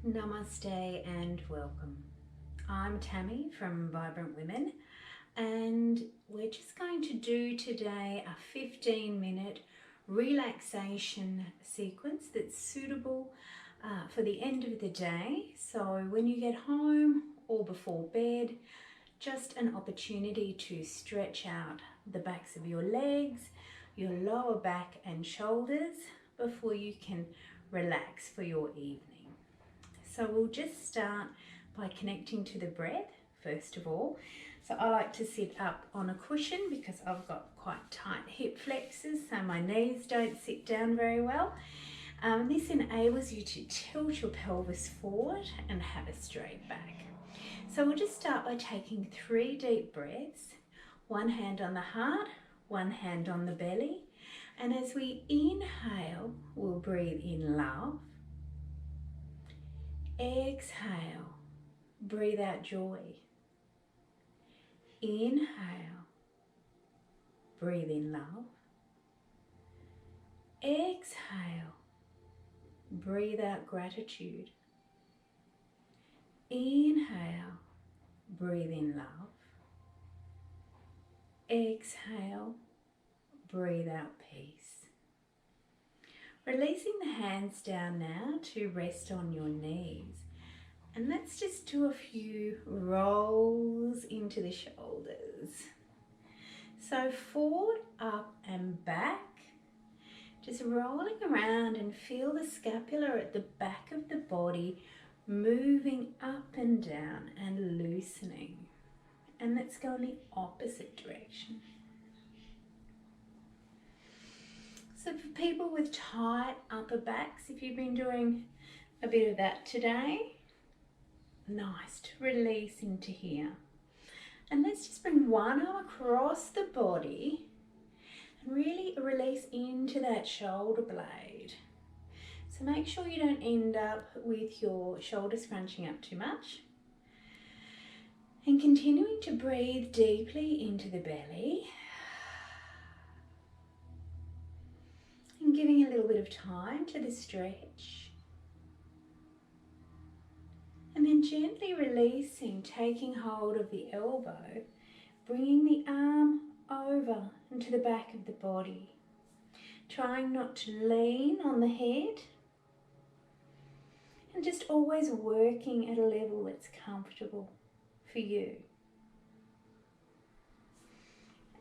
Namaste and welcome. I'm Tammie from Vibrant Women, and we're just going to do today a 15-minute relaxation sequence that's suitable for the end of the day. So when you get home or before bed, just an opportunity to stretch out the backs of your legs, your lower back and shoulders before you can relax for your evening. So we'll just start by connecting to the breath first of all. So I like to sit up on a cushion because I've got quite tight hip flexors, so my knees don't sit down very well. This enables you to tilt your pelvis forward and have a straight back. So we'll just start by taking 3 deep breaths, one hand on the heart, one hand on the belly. And as we inhale, we'll breathe in love. Exhale, breathe out joy. Inhale, breathe in love. Exhale, breathe out gratitude. Inhale, breathe in love. Exhale, breathe out peace. Releasing the hands down now to rest on your knees. And let's just do a few rolls into the shoulders. So forward, up and back. Just rolling around and feel the scapula at the back of the body moving up and down and loosening. And let's go in the opposite direction. So for people with tight upper backs, if you've been doing a bit of that today, nice to release into here. And let's just bring one arm across the body and really release into that shoulder blade. So make sure you don't end up with your shoulders scrunching up too much. And continuing to breathe deeply into the belly. And giving a little bit of time to the stretch. And then gently releasing, taking hold of the elbow, bringing the arm over into the back of the body. Trying not to lean on the head. And just always working at a level that's comfortable for you.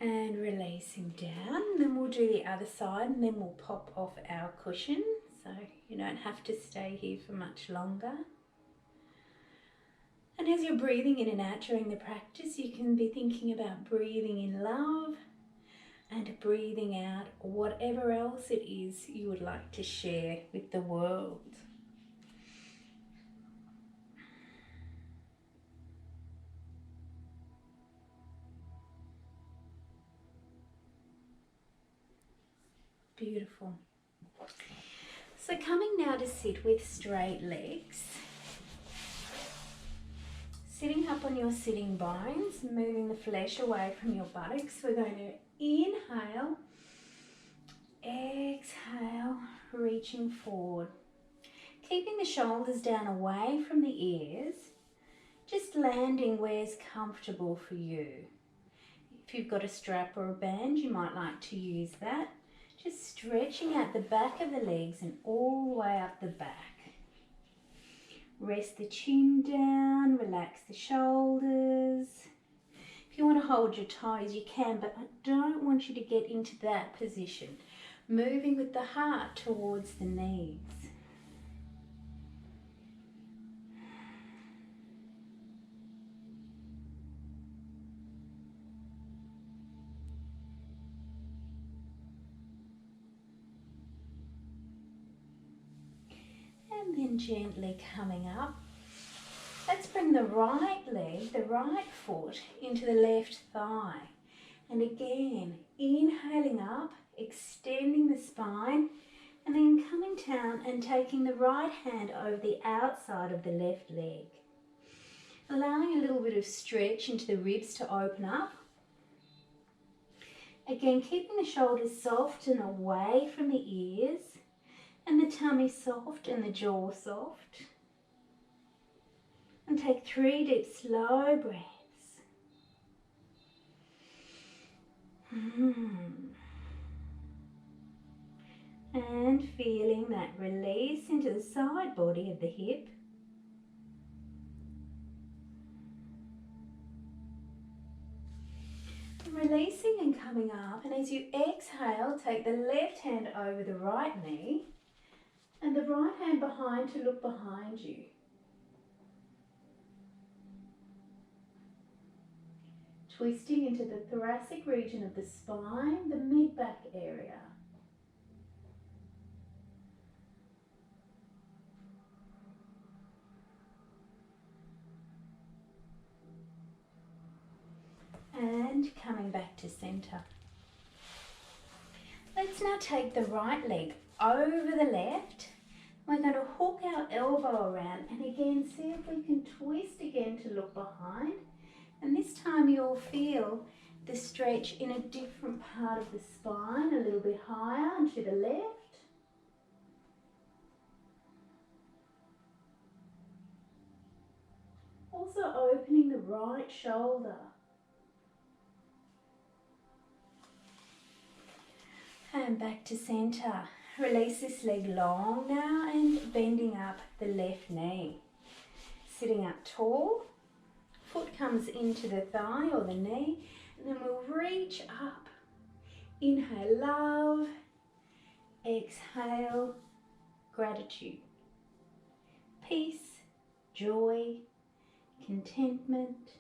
And releasing down, and then we'll do the other side, and then we'll pop off our cushion, so you don't have to stay here for much longer. And as you're breathing in and out during the practice, you can be thinking about breathing in love and breathing out whatever else it is you would like to share with the world. Beautiful. So coming now to sit with straight legs. Sitting up on your sitting bones, moving the flesh away from your buttocks. We're going to inhale, exhale, reaching forward. Keeping the shoulders down away from the ears, just landing where's comfortable for you. If you've got a strap or a band, you might like to use that. Just stretching out the back of the legs and all the way up the back. Rest the chin down, relax the shoulders. If you want to hold your toes, you can, but I don't want you to get into that position. Moving with the heart towards the knees. And then gently coming up. Let's bring the right leg, the right foot into the left thigh. And again, inhaling up, extending the spine, and then coming down and taking the right hand over the outside of the left leg. Allowing a little bit of stretch into the ribs to open up. Again, keeping the shoulders soft and away from the ears. And the tummy soft and the jaw soft. And take 3 deep, slow breaths. And feeling that release into the side body of the hip. Releasing and coming up, and as you exhale, take the left hand over the right knee and the right hand behind to look behind you. Twisting into the thoracic region of the spine, the mid-back area. And coming back to center. Let's now take the right leg over the left. We're going to hook our elbow around and again see if we can twist again to look behind. And this time you'll feel the stretch in a different part of the spine, a little bit higher and to the left. Also opening the right shoulder. And back to center. Release this leg long now and bending up the left knee. Sitting up tall. Foot comes into the thigh or the knee, and then we'll reach up. Inhale, love. Exhale, gratitude. Peace, joy, contentment.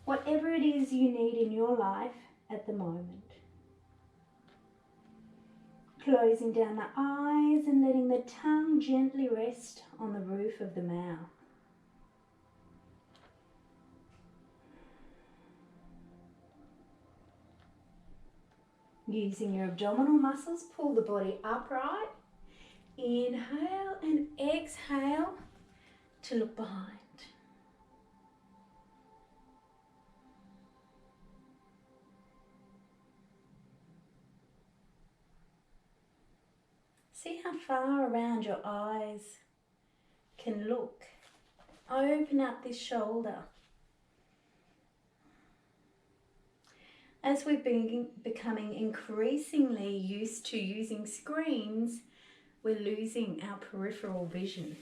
Whatever it is you need in your life at the moment. Closing down the eyes and letting the tongue gently rest on the roof of the mouth. Using your abdominal muscles, pull the body upright. Inhale and exhale to look behind. See how far around your eyes can look. Open up this shoulder. As we've been becoming increasingly used to using screens, we're losing our peripheral vision.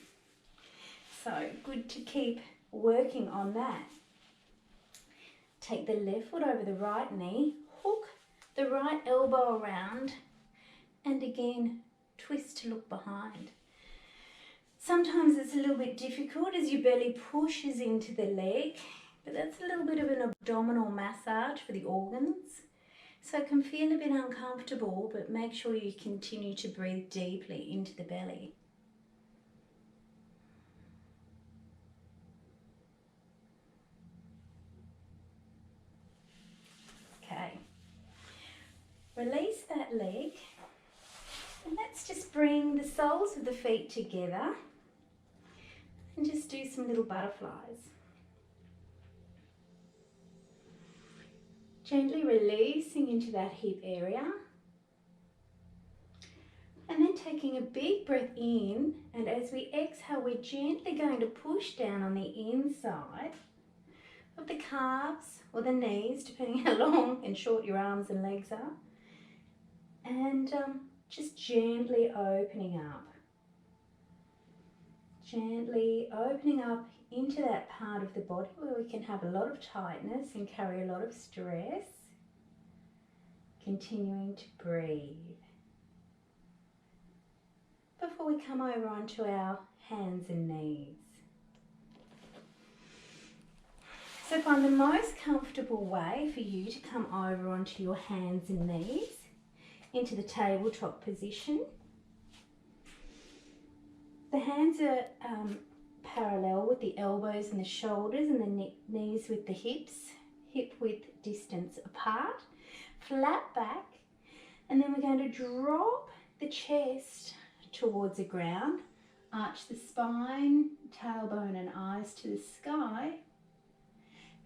So good to keep working on that. Take the left foot over the right knee, hook the right elbow around, and again, twist to look behind. Sometimes it's a little bit difficult as your belly pushes into the leg, but that's a little bit of an abdominal massage for the organs. So it can feel a bit uncomfortable, but make sure you continue to breathe deeply into the belly. Okay. Release that leg. And let's just bring the soles of the feet together and just do some little butterflies. Gently releasing into that hip area. And then taking a big breath in, and as we exhale, we're gently going to push down on the inside of the calves or the knees, depending how long and short your arms and legs are. And just gently opening up. Gently opening up into that part of the body where we can have a lot of tightness and carry a lot of stress. Continuing to breathe. Before we come over onto our hands and knees. So find the most comfortable way for you to come over onto your hands and knees into the tabletop position. The hands are parallel with the elbows and the shoulders, and the knees with the hips, hip width distance apart. Flat back, and then we're going to drop the chest towards the ground, arch the spine, tailbone and eyes to the sky.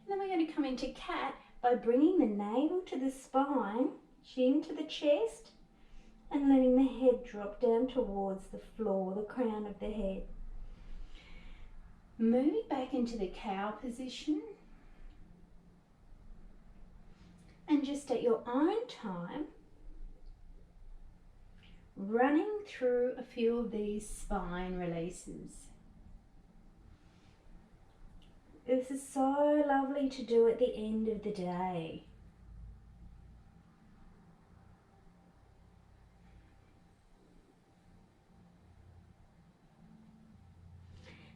And then we're going to come into cat by bringing the navel to the spine, chin to the chest, and letting the head drop down towards the floor, the crown of the head. Moving back into the cow position, and just at your own time, running through a few of these spine releases. This is so lovely to do at the end of the day.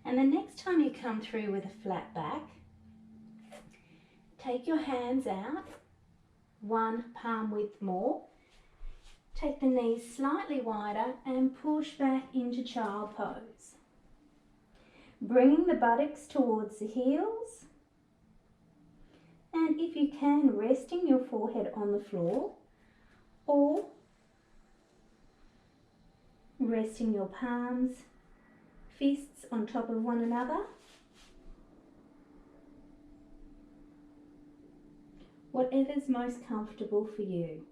And the next time you come through with a flat back, take your hands out, one palm width more. Take the knees slightly wider and push back into child pose. Bringing the buttocks towards the heels. And if you can, resting your forehead on the floor or resting your palms, fists on top of one another. Whatever's most comfortable for you.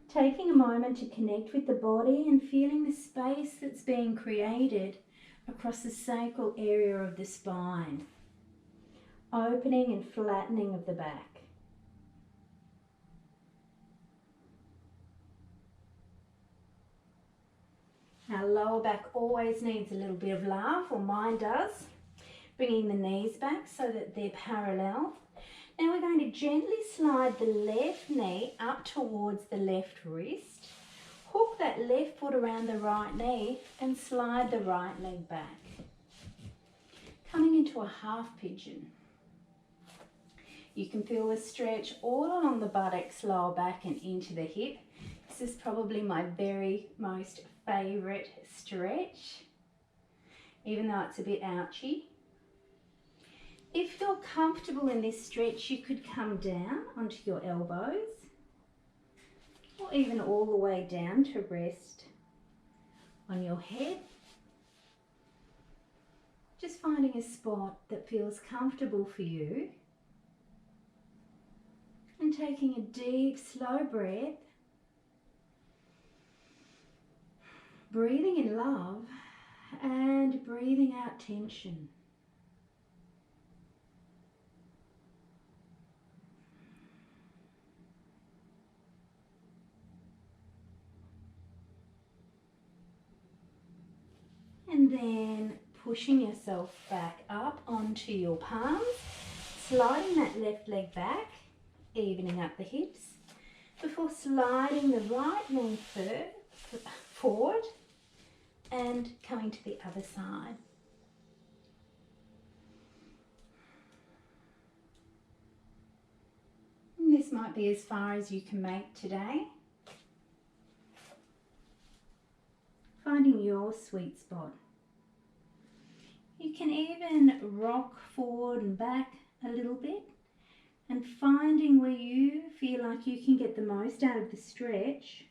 Taking a moment to connect with the body and feeling the space that's being created across the sacral area of the spine. Opening and flattening of the back. Our lower back always needs a little bit of love, or mine does. Bringing the knees back so that they're parallel. Now we're going to gently slide the left knee up towards the left wrist. Hook that left foot around the right knee and slide the right leg back. Coming into a half pigeon. You can feel the stretch all along the buttocks, lower back and into the hip. This is probably my very most favourite stretch, even though it's a bit ouchy. If you're comfortable in this stretch, you could come down onto your elbows or even all the way down to rest on your head. Just finding a spot that feels comfortable for you and taking a deep, slow breath, breathing in love and breathing out tension. And then pushing yourself back up onto your palms, sliding that left leg back, evening up the hips, before sliding the right knee forward and coming to the other side. And this might be as far as you can make today. Finding your sweet spot. You can even rock forward and back a little bit and finding where you feel like you can get the most out of the stretch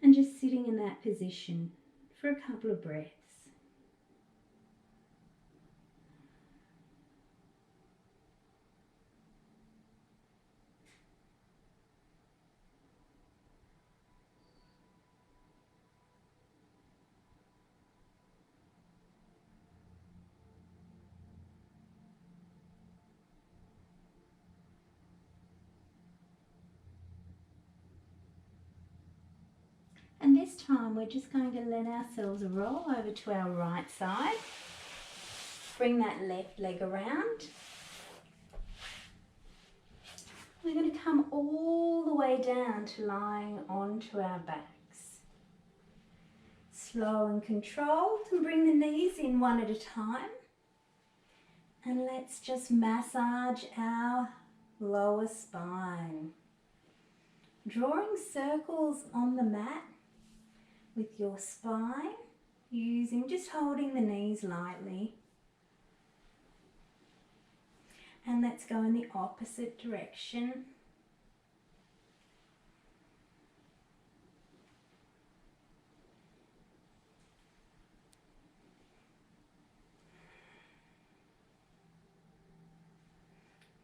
and just sitting in that position for a couple of breaths. And this time we're just going to let ourselves roll over to our right side. Bring that left leg around. We're going to come all the way down to lying onto our backs. Slow and controlled, and bring the knees in one at a time. And let's just massage our lower spine. Drawing circles on the mat with your spine, just holding the knees lightly. And let's go in the opposite direction.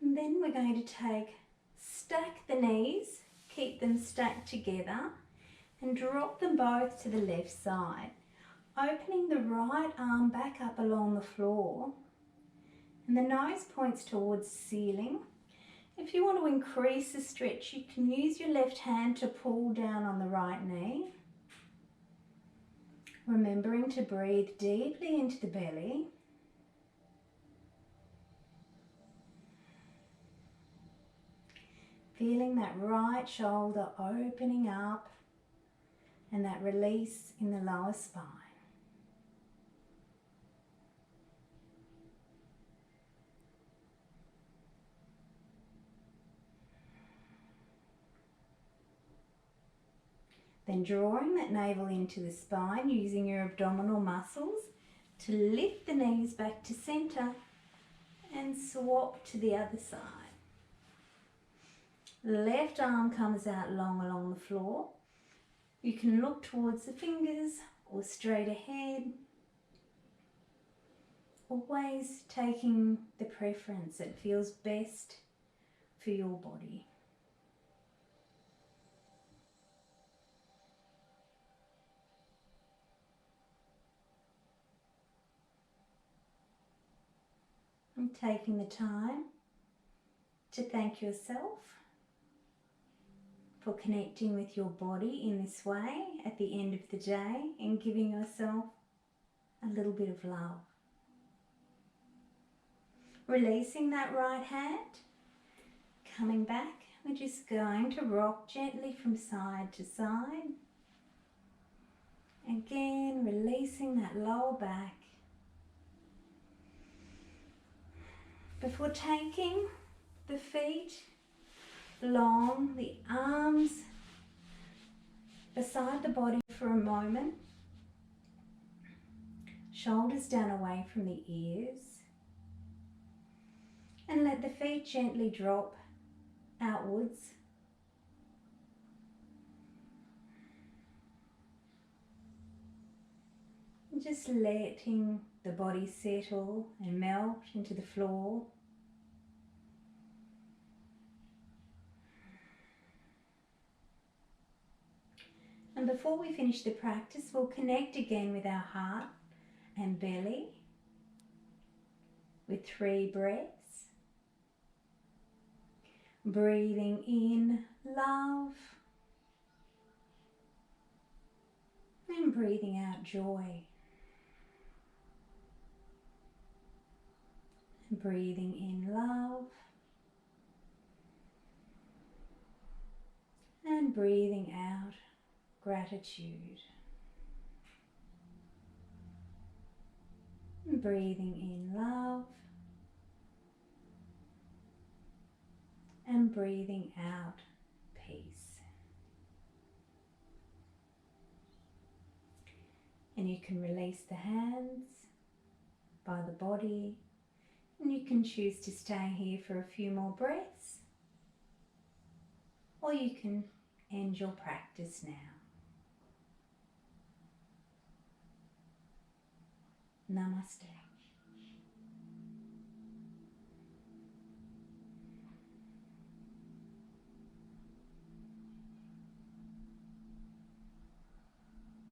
And then we're going to stack the knees, keep them stacked together and drop them both to the left side. Opening the right arm back up along the floor, and the nose points towards the ceiling. If you want to increase the stretch, you can use your left hand to pull down on the right knee. Remembering to breathe deeply into the belly. Feeling that right shoulder opening up and that release in the lower spine. Then drawing that navel into the spine, using your abdominal muscles to lift the knees back to center and swap to the other side. Left arm comes out long along the floor. You can look towards the fingers or straight ahead. Always taking the preference that feels best for your body. And taking the time to thank yourself for connecting with your body in this way at the end of the day and giving yourself a little bit of love. Releasing that right hand, coming back, we're just going to rock gently from side to side. Again, releasing that lower back. Before taking the feet long, the arms beside the body for a moment, shoulders down away from the ears, and let the feet gently drop outwards. And just letting the body settle and melt into the floor. And before we finish the practice, we'll connect again with our heart and belly with 3 breaths. Breathing in love and breathing out joy. And breathing in love and breathing out gratitude. And breathing in love and breathing out peace. And you can release the hands by the body, and you can choose to stay here for a few more breaths, or you can end your practice now. Namaste.